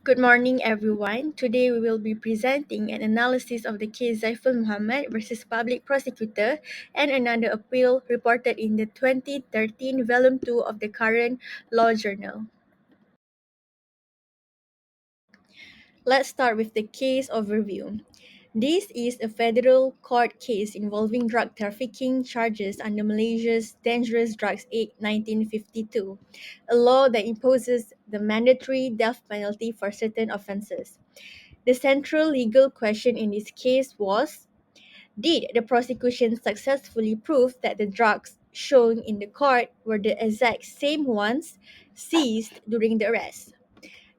Good morning, everyone. Today we will be presenting an analysis of the case Zaiful Muhammad versus Public Prosecutor and another appeal reported in the 2013 Volume 2 of the current Law Journal. Let's start with the case overview. This is a federal court case involving drug trafficking charges under Malaysia's Dangerous Drugs Act 1952, a law that imposes the mandatory death penalty for certain offences. The central legal question in this case was: did the prosecution successfully prove that the drugs shown in the court were the exact same ones seized during the arrest?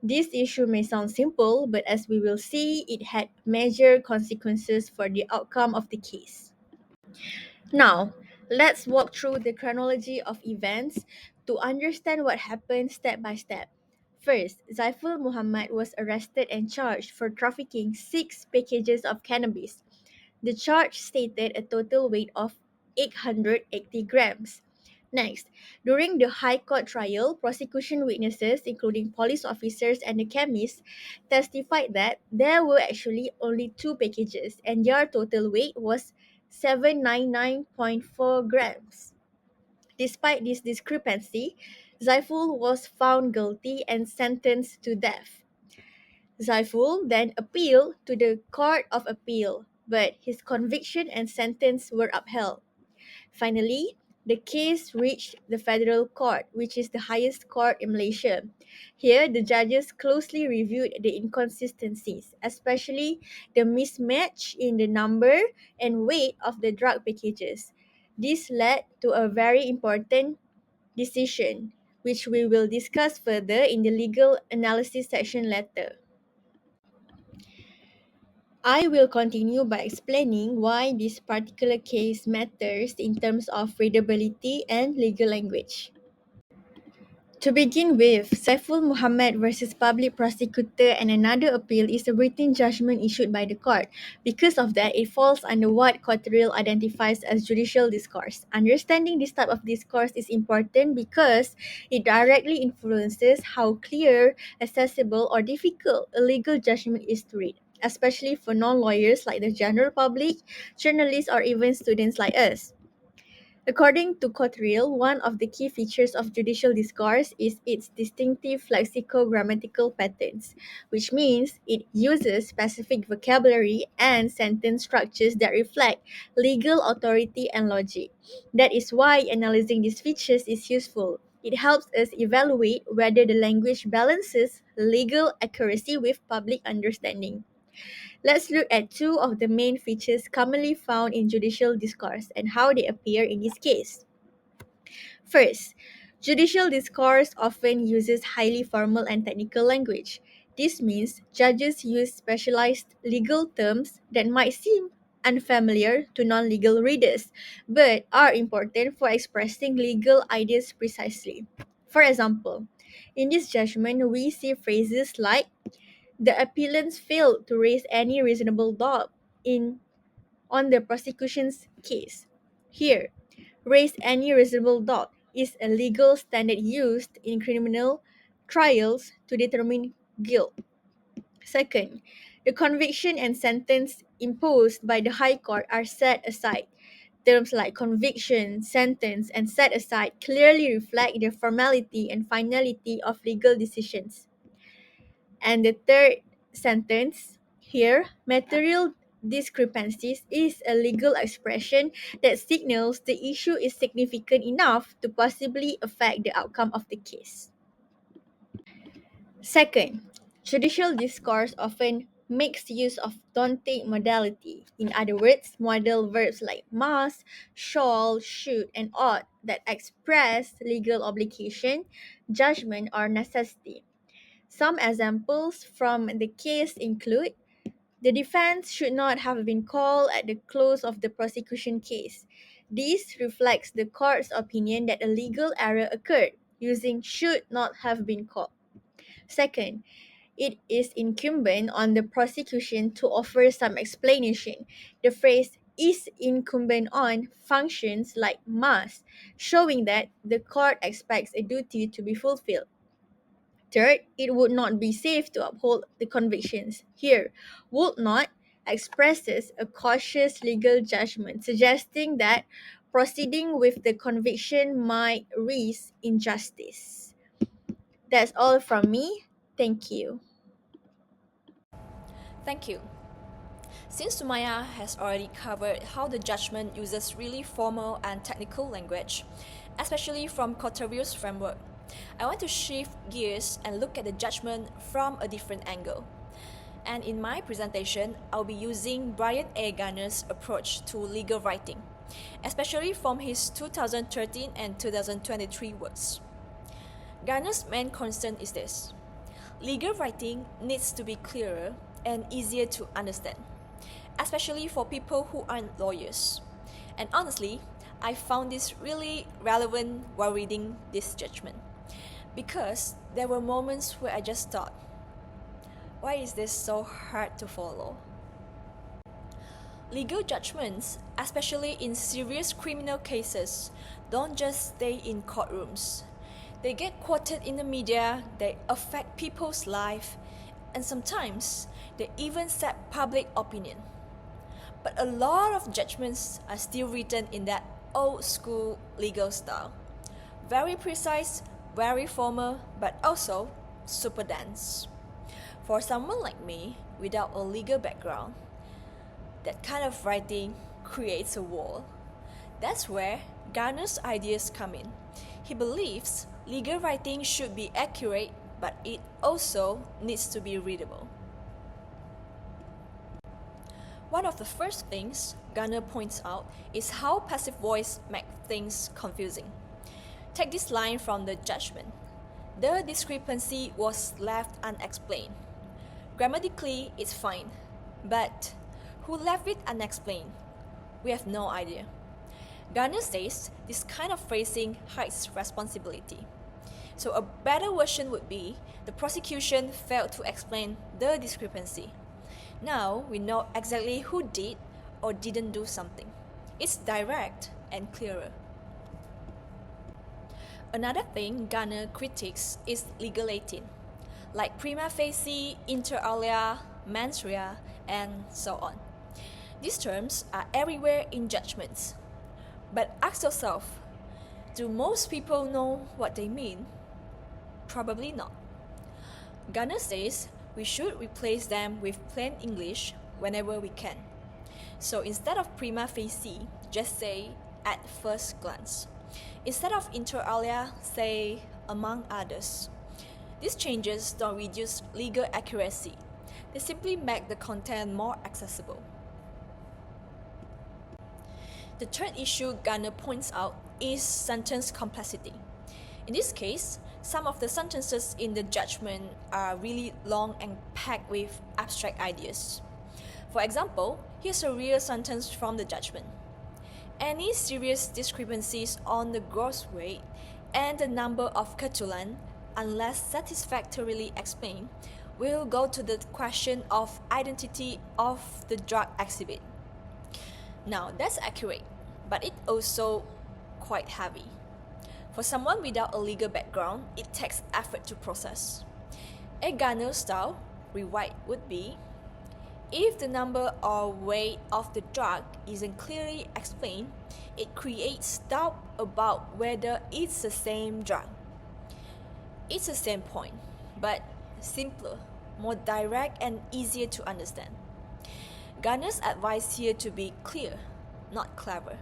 This issue may sound simple, but as we will see, it had major consequences for the outcome of the case. Now, let's walk through the chronology of events to understand what happened step by step. First, Zaiful Muhammad was arrested and charged for trafficking 6 packages of cannabis. The charge stated a total weight of 880 grams. Next, during the High Court trial, prosecution witnesses, including police officers and the chemist, testified that there were actually only 2 packages and their total weight was 799.4 grams. Despite this discrepancy, Zaiful was found guilty and sentenced to death. Zaiful then appealed to the Court of Appeal, but his conviction and sentence were upheld. Finally, the case reached the federal court, which is the highest court in Malaysia. Here, the judges closely reviewed the inconsistencies, especially the mismatch in the number and weight of the drug packages. This led to a very important decision, which we will discuss further in the legal analysis section later. I will continue by explaining why this particular case matters in terms of readability and legal language. To begin with, Saiful Muhammad versus Public Prosecutor and another appeal is a written judgment issued by the court. Because of that, it falls under what Cotterill identifies as judicial discourse. Understanding this type of discourse is important because it directly influences how clear, accessible, or difficult a legal judgment is to read, especially for non-lawyers like the general public, journalists, or even students like us. According to Cotterill, one of the key features of judicial discourse is its distinctive lexico-grammatical patterns, which means it uses specific vocabulary and sentence structures that reflect legal authority and logic. That is why analyzing these features is useful. It helps us evaluate whether the language balances legal accuracy with public understanding. Let's look at two of the main features commonly found in judicial discourse and how they appear in this case. First, judicial discourse often uses highly formal and technical language. This means judges use specialized legal terms that might seem unfamiliar to non legal readers, but are important for expressing legal ideas precisely. For example, in this judgment, we see phrases like the appellants failed to raise any reasonable doubt in on the prosecution's case. Here, raise any reasonable doubt is a legal standard used in criminal trials to determine guilt. Second, the conviction and sentence imposed by the High Court are set aside. Terms like conviction, sentence, and set aside clearly reflect the formality and finality of legal decisions. And the third sentence here, material discrepancies is a legal expression that signals the issue is significant enough to possibly affect the outcome of the case. Second, judicial discourse often makes use of don't-take modality. In other words, modal verbs like must, shall, should, and ought that express legal obligation, judgment, or necessity. Some examples from the case include: the defense should not have been called at the close of the prosecution case. This reflects the court's opinion that a legal error occurred, using should not have been called. Second, it is incumbent on the prosecution to offer some explanation. The phrase is incumbent on functions like must, showing that the court expects a duty to be fulfilled. Third, it would not be safe to uphold the convictions. Here, would not expresses a cautious legal judgment, suggesting that proceeding with the conviction might risk injustice. That's all from me. Thank you. Thank you. Since Sumaya has already covered how the judgment uses really formal and technical language, especially from Cotterill's framework, I want to shift gears and look at the judgment from a different angle. And in my presentation, I'll be using Brian A. Garner's approach to legal writing, especially from his 2013 and 2023 works. Garner's main concern is this: legal writing needs to be clearer and easier to understand, especially for people who aren't lawyers. And honestly, I found this really relevant while reading this judgment, because there were moments where I just thought, why is this so hard to follow? Legal judgments, especially in serious criminal cases, don't just stay in courtrooms. They get quoted in the media, they affect people's life, and sometimes they even set public opinion. But a lot of judgments are still written in that old school legal style. Very precise, very formal, but also super dense. For someone like me, without a legal background, that kind of writing creates a wall. That's where Garner's ideas come in. He believes legal writing should be accurate, but it also needs to be readable. One of the first things Garner points out is how passive voice makes things confusing. Take this line from the judgment. The discrepancy was left unexplained. Grammatically, it's fine, but who left it unexplained? We have no idea. Garner says this kind of phrasing hides responsibility. So a better version would be the prosecution failed to explain the discrepancy. Now we know exactly who did or didn't do something. It's direct and clearer. Another thing Garner critiques is legalatin, like prima facie, inter alia, mens rea, and so on. These terms are everywhere in judgments. But ask yourself, do most people know what they mean? Probably not. Garner says we should replace them with plain English whenever we can. So instead of prima facie, just say at first glance. Instead of inter alia, say among others. These changes don't reduce legal accuracy. They simply make the content more accessible. The third issue Garner points out is sentence complexity. In this case, some of the sentences in the judgment are really long and packed with abstract ideas. For example, here's a real sentence from the judgment. Any serious discrepancies on the gross weight and the number of ketulan, unless satisfactorily explained, will go to the question of identity of the drug exhibit. Now, that's accurate, but it also quite heavy. For someone without a legal background, it takes effort to process. A Garner style rewrite would be, if the number or weight of the drug isn't clearly explained, it creates doubt about whether it's the same drug. It's the same point, but simpler, more direct and easier to understand. Garner's advice here to be clear, not clever.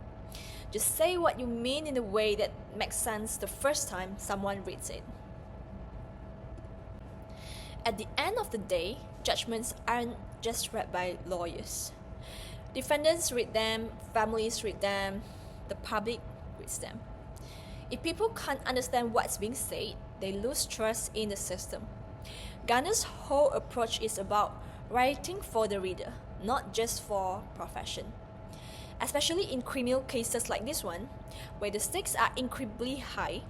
Just say what you mean in a way that makes sense the first time someone reads it. At the end of the day, judgments aren't just read by lawyers. Defendants read them, families read them, the public reads them. If people can't understand what's being said, they lose trust in the system. Garner's whole approach is about writing for the reader, not just for profession. Especially in criminal cases like this one, where the stakes are incredibly high,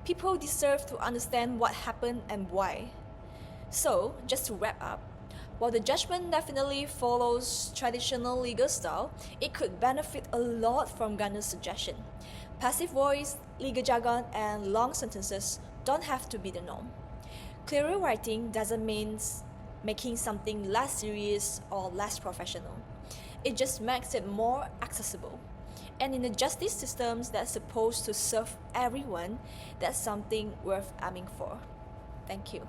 people deserve to understand what happened and why. So, just to wrap up, while the judgment definitely follows traditional legal style, it could benefit a lot from Garner's suggestion. Passive voice, legal jargon, and long sentences don't have to be the norm. Clearer writing doesn't mean making something less serious or less professional. It just makes it more accessible. And in the justice systems that's supposed to serve everyone, that's something worth aiming for. Thank you.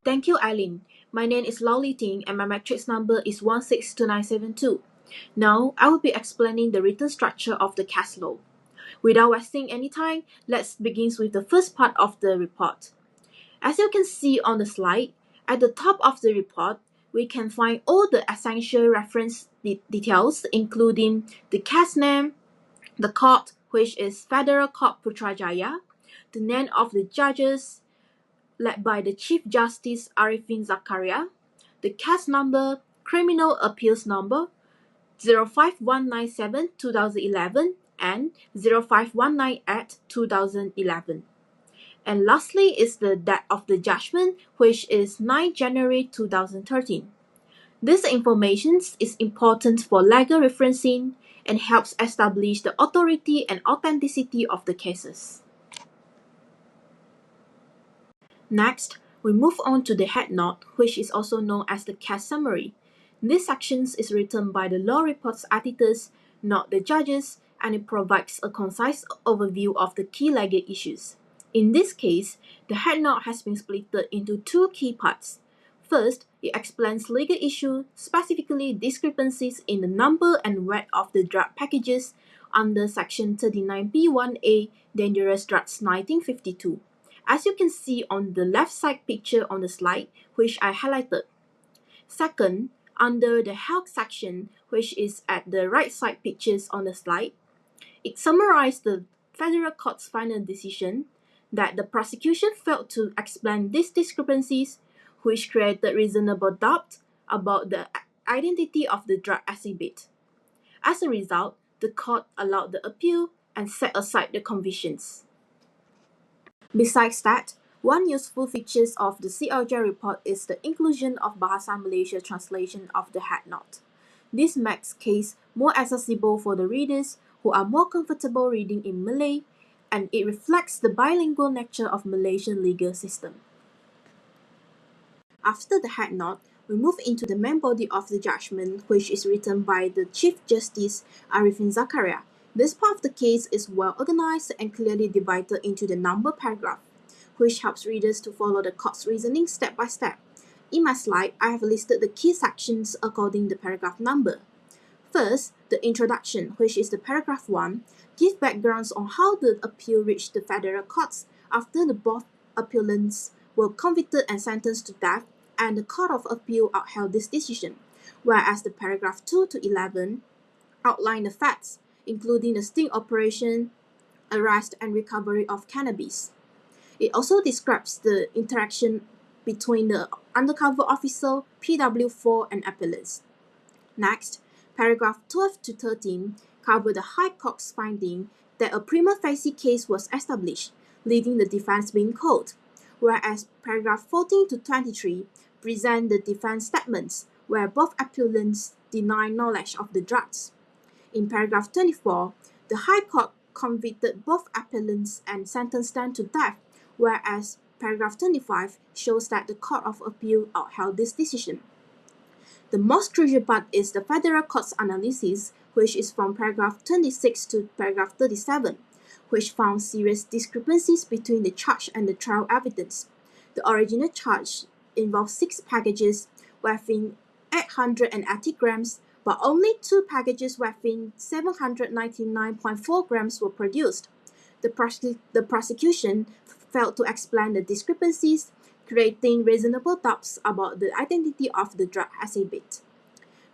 Thank you, Eileen. My name is Lau Li Ting and my matrix number is 162972. Now, I will be explaining the written structure of the case law. Without wasting any time, let's begin with the first part of the report. As you can see on the slide, at the top of the report, we can find all the essential reference details, including the case name, the court, which is Federal Court Putrajaya, the name of the judges, led by the Chief Justice Arifin Zakaria, the case number, criminal appeals number 05197-2011 and 05198-2011. And lastly is the date of the judgment, which is 9 January 2013. This information is important for legal referencing and helps establish the authority and authenticity of the cases. Next, we move on to the head note, which is also known as the case summary. This section is written by the law reports editors, not the judges, and it provides a concise overview of the key legal issues. In this case, the head note has been split into two key parts. First, it explains legal issues, specifically discrepancies in the number and weight of the drug packages under Section 39B1A Dangerous Drugs 1952. As you can see on the left side picture on the slide, which I highlighted. Second, under the health section, which is at the right side pictures on the slide, it summarized the federal court's final decision that the prosecution failed to explain these discrepancies, which created reasonable doubt about the identity of the drug exhibit. As a result, the court allowed the appeal and set aside the convictions. Besides that, one useful feature of the CLJ report is the inclusion of Bahasa Malaysia translation of the head note. This makes case more accessible for the readers who are more comfortable reading in Malay, and it reflects the bilingual nature of Malaysian legal system. After the head note, we move into the main body of the judgment, which is written by the Chief Justice Arifin Zakaria. This part of the case is well organized and clearly divided into the number paragraph, which helps readers to follow the court's reasoning step by step. In my slide, I have listed the key sections according to the paragraph number. First, the introduction, which is the paragraph 1, gives backgrounds on how the appeal reached the federal courts after the both appellants were convicted and sentenced to death, and the Court of Appeal upheld this decision, whereas the paragraph 2 to 11 outline the facts, including the sting operation, arrest and recovery of cannabis. It also describes the interaction between the undercover officer, PW4, and appellants. Next, paragraph 12 to 13 cover the High Court's finding that a prima facie case was established, leaving the defense being called, whereas paragraph 14 to 23 present the defense statements where both appellants deny knowledge of the drugs. In paragraph 24, the High Court convicted both appellants and sentenced them to death, whereas paragraph 25 shows that the Court of Appeal upheld this decision. The most crucial part is the Federal Court's analysis, which is from paragraph 26 to paragraph 37, which found serious discrepancies between the charge and the trial evidence. The original charge involved 6 packages weighing 880 grams, but only 2 packages weighing 799.4 grams were produced. The prosecution failed to explain the discrepancies, creating reasonable doubts about the identity of the drug exhibit.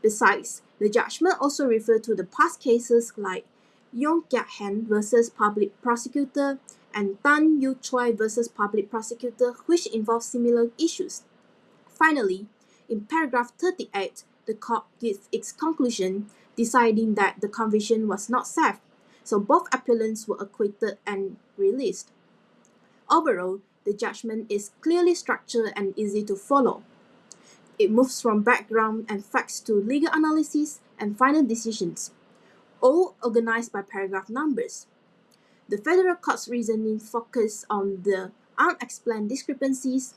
Besides, the judgment also referred to the past cases like Yong Kiat Hen versus Public Prosecutor and Tan Yu Choi versus Public Prosecutor, which involve similar issues. Finally, in paragraph 38, the court gives its conclusion, deciding that the conviction was not safe, so both appellants were acquitted and released. Overall, the judgment is clearly structured and easy to follow. It moves from background and facts to legal analysis and final decisions, all organized by paragraph numbers. The federal court's reasoning focused on the unexplained discrepancies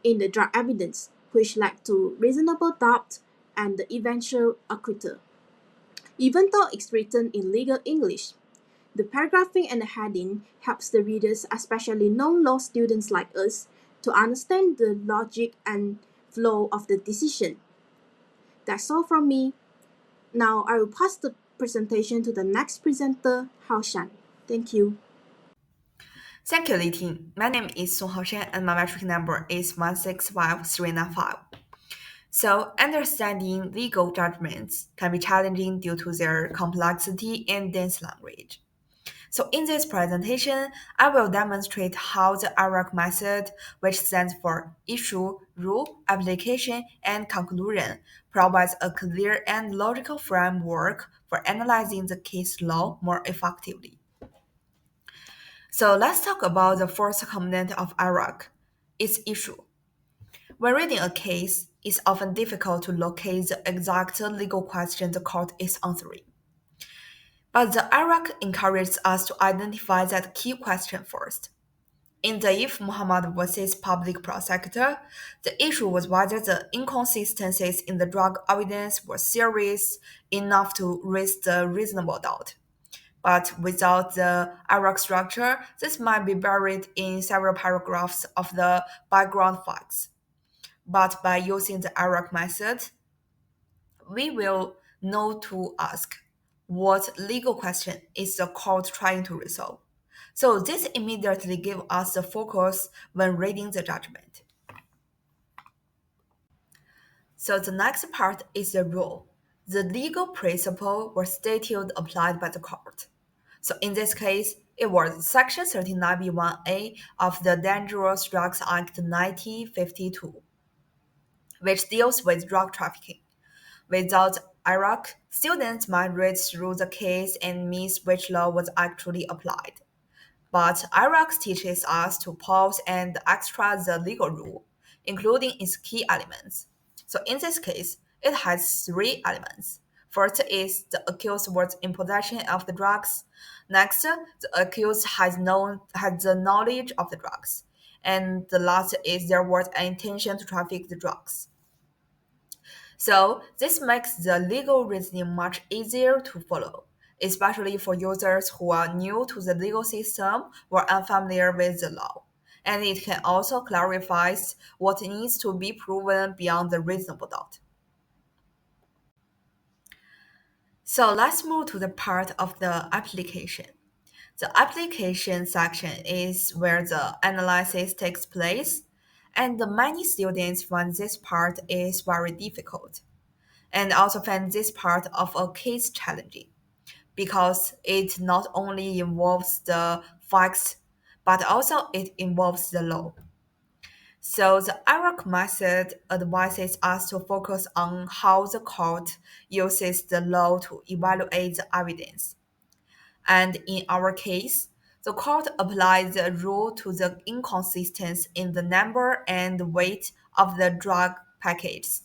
in the drug evidence, which led to reasonable doubt and the eventual acquittal. Even though it's written in legal English, the paragraphing and the heading helps the readers, especially non-law students like us, to understand the logic and flow of the decision. That's all from me. Now I will pass the presentation to the next presenter, Hao Shan. Thank you. Thank you, Li Ting. My name is Song Haoshan and my metric number is 165395. So, understanding legal judgments can be challenging due to their complexity and dense language. So, in this presentation, I will demonstrate how the IRAC method, which stands for issue, rule, application, and conclusion, provides a clear and logical framework for analyzing the case law more effectively. So let's talk about the first component of IRAC, its issue. When reading a case, it's often difficult to locate the exact legal question the court is answering. But the IRAC encourages us to identify that key question first. In the If Muhammad versus public prosecutor, the issue was whether the inconsistencies in the drug evidence were serious enough to raise the reasonable doubt. But without the IRAC structure, this might be buried in several paragraphs of the background facts. But by using the IRAC method, we will know to ask what legal question is the court trying to resolve. So this immediately gives us the focus when reading the judgment. So the next part is the rule. The legal principle was stated applied by the court. So in this case, it was Section 39B1A of the Dangerous Drugs Act 1952, which deals with drug trafficking. Without IRAC, students might read through the case and miss which law was actually applied. But IRAC teaches us to pause and extract the legal rule, including its key elements. So in this case, it has three elements. First is the accused was in possession of the drugs. Next, the accused had the knowledge of the drugs. And the last is there was an intention to traffic the drugs. So this makes the legal reasoning much easier to follow, especially for users who are new to the legal system or unfamiliar with the law. And it can also clarify what needs to be proven beyond the reasonable doubt. So let's move to the part of the application. The application section is where the analysis takes place, and many students find this part is very difficult and also find this part of a case challenging because it not only involves the facts but also it involves the law. So the IRAC method advises us to focus on how the court uses the law to evaluate the evidence. And in our case, the court applies the rule to the inconsistency in the number and weight of the drug packages.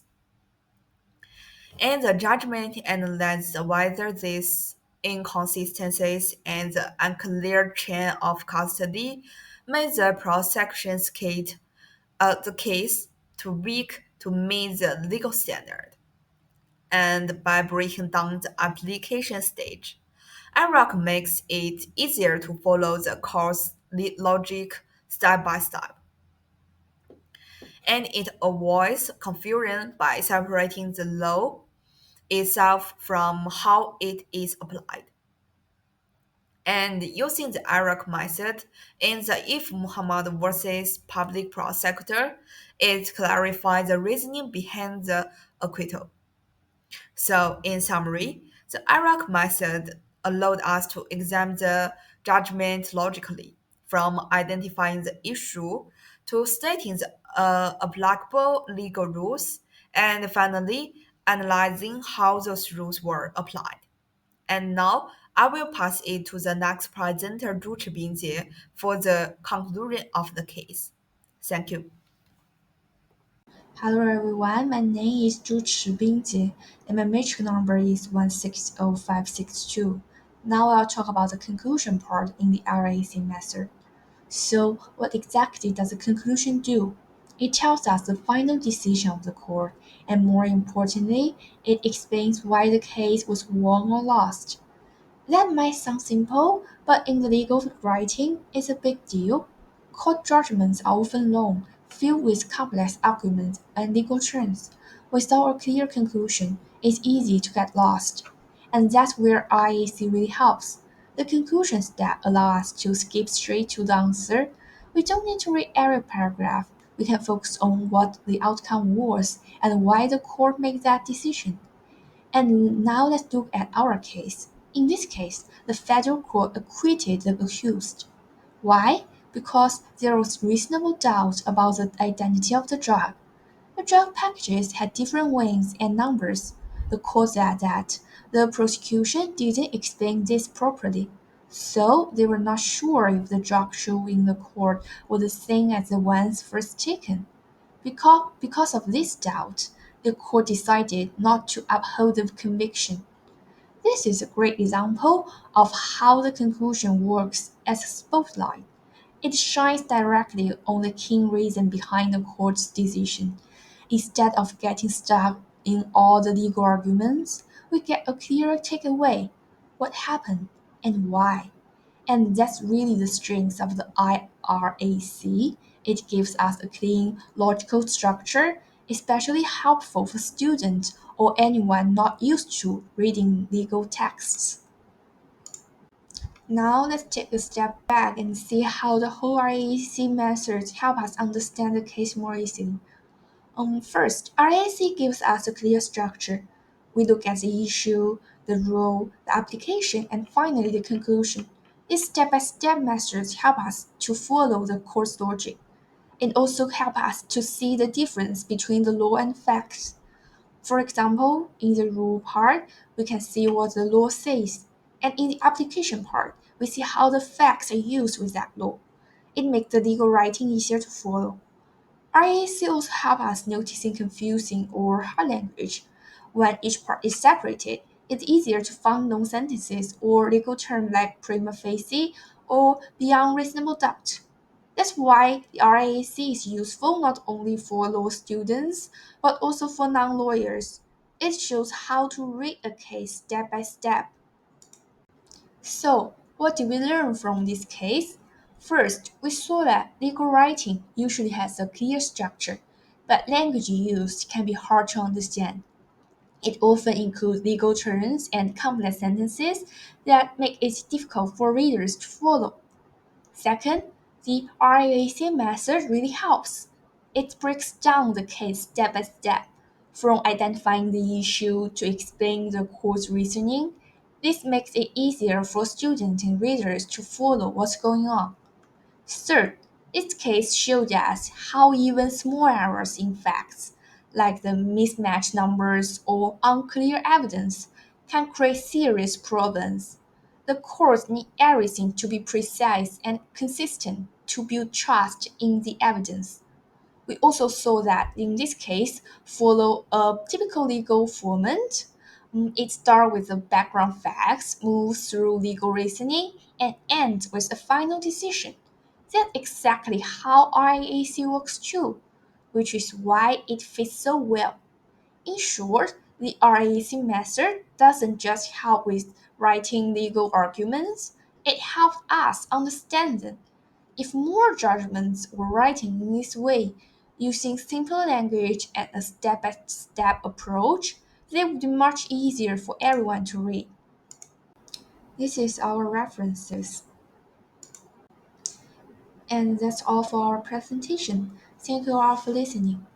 And the judgment analyzes whether these inconsistencies and the unclear chain of custody made the prosecution's the case too weak to meet the legal standard. And by breaking down the application stage, IRAC makes it easier to follow the course logic step by step. And it avoids confusion by separating the law itself from how it is applied. And using the IRAC method in the If Muhammad versus public prosecutor, it clarifies the reasoning behind the acquittal. So, in summary, the IRAC method allowed us to examine the judgment logically, from identifying the issue to stating the applicable legal rules, and finally, analyzing how those rules were applied. And now, I will pass it to the next presenter, Zhu Chibingjie, for the conclusion of the case. Thank you. Hello everyone, my name is Zhu Chibingjie and my metric number is 160562. Now I'll talk about the conclusion part in the RAC method. So, what exactly does the conclusion do? It tells us the final decision of the court, and more importantly, it explains why the case was won or lost. That might sound simple, but in the legal writing, it's a big deal. Court judgments are often long, filled with complex arguments and legal terms. Without a clear conclusion, it's easy to get lost. And that's where IAC really helps. The conclusions that allow us to skip straight to the answer. We don't need to read every paragraph. We can focus on what the outcome was and why the court made that decision. And now let's look at our case. In this case, the federal court acquitted the accused. Why? Because there was reasonable doubt about the identity of the drug. The drug packages had different weights and numbers. The court said that the prosecution didn't explain this properly, so they were not sure if the drugs shown in the court were the same as the ones first taken. Because of this doubt, the court decided not to uphold the conviction. This is a great example of how the conclusion works as a spotlight. It shines directly on the key reason behind the court's decision. Instead of getting stuck in all the legal arguments, we get a clearer takeaway: what happened and why. And that's really the strength of the IRAC. It gives us a clean, logical structure, especially helpful for students or anyone not used to reading legal texts. Now let's take a step back and see how the whole RAC methods help us understand the case more easily. First, RAC gives us a clear structure. We look at the issue, the rule, the application, and finally the conclusion. These step-by-step methods help us to follow the course logic. It also helps us to see the difference between the law and facts. For example, in the rule part, we can see what the law says, and in the application part, we see how the facts are used with that law. It makes the legal writing easier to follow. RAC also help us noticing confusing or hard language. When each part is separated, it's easier to find long sentences or legal terms like prima facie or beyond reasonable doubt. That's why the RAC is useful not only for law students, but also for non-lawyers. It shows how to read a case step by step. So, what did we learn from this case? First, we saw that legal writing usually has a clear structure, but language used can be hard to understand. It often includes legal terms and complex sentences that make it difficult for readers to follow. Second, the RAC method really helps. It breaks down the case step by step, from identifying the issue to explaining the court's reasoning. This makes it easier for students and readers to follow what's going on. Third, this case showed us how even small errors in facts, like the mismatched numbers or unclear evidence, can create serious problems. The courts need everything to be precise and consistent to build trust in the evidence. We also saw that in this case follow a typical legal format. It starts with the background facts, moves through legal reasoning, and ends with a final decision. That's exactly how RAC works too, which is why it fits so well. In short, the RAC method doesn't just help with writing legal arguments, it helps us understand them. If more judgments were written in this way, using simple language and a step by step approach, they would be much easier for everyone to read. This is our references. And that's all for our presentation. Thank you all for listening.